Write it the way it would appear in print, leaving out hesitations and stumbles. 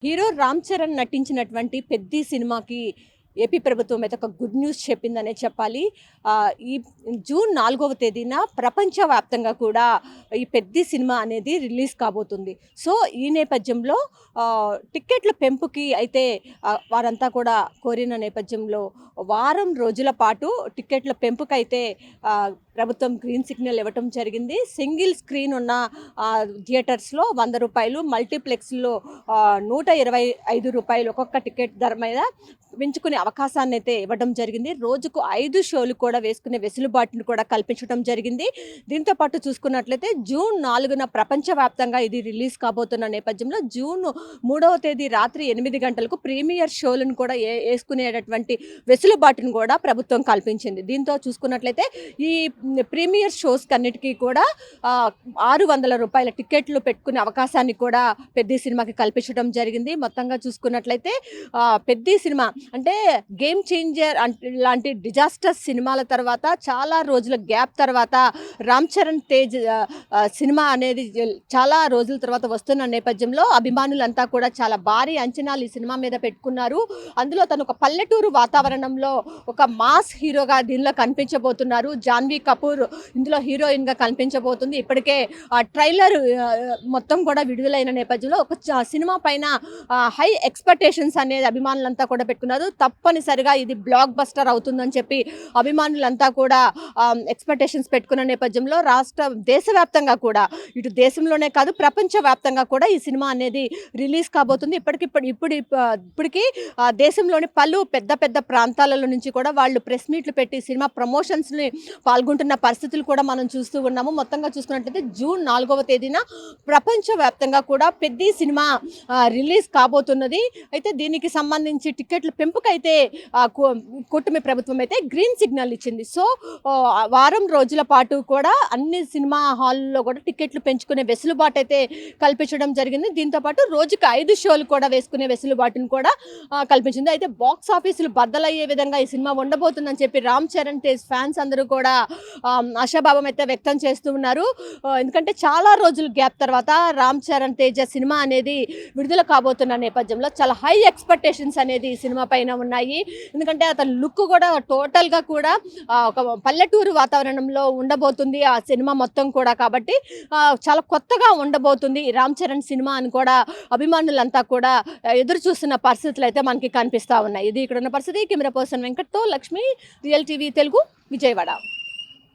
Hero Ram Charan నటించినటువంటి 'పెద్ది' సినిమాకి AP ప్రభుత్వం అయితే ఒక గుడ్ న్యూస్ చెప్పిందనే చెప్పాలి. ఈ జూన్ 4వ తేదీన ప్రపంచవ్యాప్తంగా కూడా ఈ 'పెద్ది' సినిమా అనేది రిలీజ్ కాబోతుంది. సో, ఈ నేపథ్యంలో టిక్కెట్ల పెంపుకి అయితే వారంతా కూడా కోరిన నేపథ్యంలో వారం రోజుల పాటు టిక్కెట్ల పెంపుకైతే ప్రభుత్వం గ్రీన్ సిగ్నల్ ఇవ్వటం జరిగింది. సింగిల్ స్క్రీన్ ఉన్న థియేటర్స్లో ₹100, మల్టీప్లెక్స్లో ₹125 ఒక్కొక్క టికెట్ ధర మీద పెంచుకునే అవకాశాన్ని అయితే ఇవ్వడం జరిగింది. రోజుకు 5 షోలు కూడా వేసుకునే వెసులుబాటును కూడా కల్పించడం జరిగింది. దీంతో పాటు చూసుకున్నట్లయితే జూన్ 4న ప్రపంచవ్యాప్తంగా ఇది రిలీజ్ కాబోతున్న నేపథ్యంలో జూన్ 3వ తేదీ రాత్రి 8 గంటలకు ప్రీమియర్ షోలను కూడా వేసుకునేటటువంటి వెసులుబాటును కూడా ప్రభుత్వం కల్పించింది. దీంతో చూసుకున్నట్లయితే ఈ ప్రీమియర్ షోస్ కన్నిటికీ కూడా ₹600 టికెట్లు పెట్టుకునే అవకాశాన్ని కూడా 'పెద్ది' సినిమాకి కల్పించడం జరిగింది. మొత్తంగా చూసుకున్నట్లయితే 'పెద్ది' సినిమా అంటే గేమ్ చేంజర్ లాంటి డిజాస్టర్ సినిమాల తర్వాత చాలా రోజుల గ్యాప్ తర్వాత రామ్ చరణ్ తేజ్ సినిమా అనేది చాలా రోజుల తర్వాత వస్తున్న నేపథ్యంలో అభిమానులంతా కూడా చాలా భారీ అంచనాలు ఈ సినిమా మీద పెట్టుకున్నారు. అందులో తను ఒక పల్లెటూరు వాతావరణంలో ఒక మాస్ హీరోగా దీనిలో కనిపించబోతున్నారు. జాన్వీ కపూర్ ఇందులో హీరోయిన్గా కనిపించబోతుంది. ఇప్పటికే ట్రైలర్ మొత్తం కూడా విడుదలైన నేపథ్యంలో ఒక సినిమా పైన హై ఎక్స్పెక్టేషన్స్ అనేది అభిమానులంతా కూడా పెట్టుకున్నారు. తప్పనిసరిగా ఇది బ్లాక్ బస్టర్ అవుతుందని చెప్పి అభిమానులంతా కూడా ఎక్స్పెక్టేషన్స్ పెట్టుకున్న నేపథ్యంలో దేశవ్యాప్తంగా కూడా ఇటు దేశంలోనే కాదు ప్రపంచవ్యాప్తంగా కూడా ఈ సినిమా అనేది రిలీజ్ కాబోతుంది. ఇప్పటికీ దేశంలోని పలు పెద్ద ప్రాంతాలలో నుంచి కూడా వాళ్ళు ప్రెస్ మీట్లు పెట్టి సినిమా ప్రమోషన్స్ని పాల్గొంటున్న పరిస్థితులు కూడా మనం చూస్తూ ఉన్నాము. మొత్తంగా చూసుకున్నట్లయితే జూన్ 4వ తేదీన ప్రపంచవ్యాప్తంగా కూడా 'పెద్ది' సినిమా రిలీజ్ కాబోతున్నది. అయితే దీనికి సంబంధించి టికెట్ల పెంపుకైతే కూటమి ప్రభుత్వం అయితే గ్రీన్ సిగ్నల్ ఇచ్చింది. సో, వారం రోజుల పాటు కూడా అన్ని సినిమా హాల్లో కూడా టికెట్లు పెంచుకునే వెసులుబాటు అయితే కల్పించడం జరిగింది. దీంతోపాటు రోజుకి 5 షోలు కూడా వేసుకునే వెసులుబాటును కూడా కల్పించింది. అయితే బాక్స్ ఆఫీసులు బద్దలయ్యే విధంగా ఈ సినిమా ఉండబోతుందని చెప్పి రామ్ చరణ్ తేజ్ ఫ్యాన్స్ అందరూ కూడా ఆశాభావం అయితే వ్యక్తం చేస్తూ ఉన్నారు. ఎందుకంటే చాలా రోజులు గ్యాప్ తర్వాత రామ్ చరణ్ తేజ్ సినిమా అనేది విడుదల కాబోతున్న నేపథ్యంలో చాలా హై ఎక్స్పెక్టేషన్స్ అనేది ఈ సినిమా పైన ఉన్నాయి. ఎందుకంటే అతని లుక్ కూడా టోటల్గా కూడా ఒక పల్లెటూరు వాతావరణంలో ఉండబోతుంది ఆ సినిమా మొత్తం కూడా. కాబట్టి చాలా కొత్తగా ఉండబోతుంది రామ్ చరణ్ సినిమా అని కూడా అభిమానులంతా కూడా ఎదురు చూస్తున్న పరిస్థితులు అయితే మనకి కనిపిస్తూ ఉన్నాయి. ఇది ఇక్కడ ఉన్న పరిస్థితి. కెమెరా పర్సన్ వెంకట్తో లక్ష్మి, రియల్ టీవీ తెలుగు, విజయవాడ.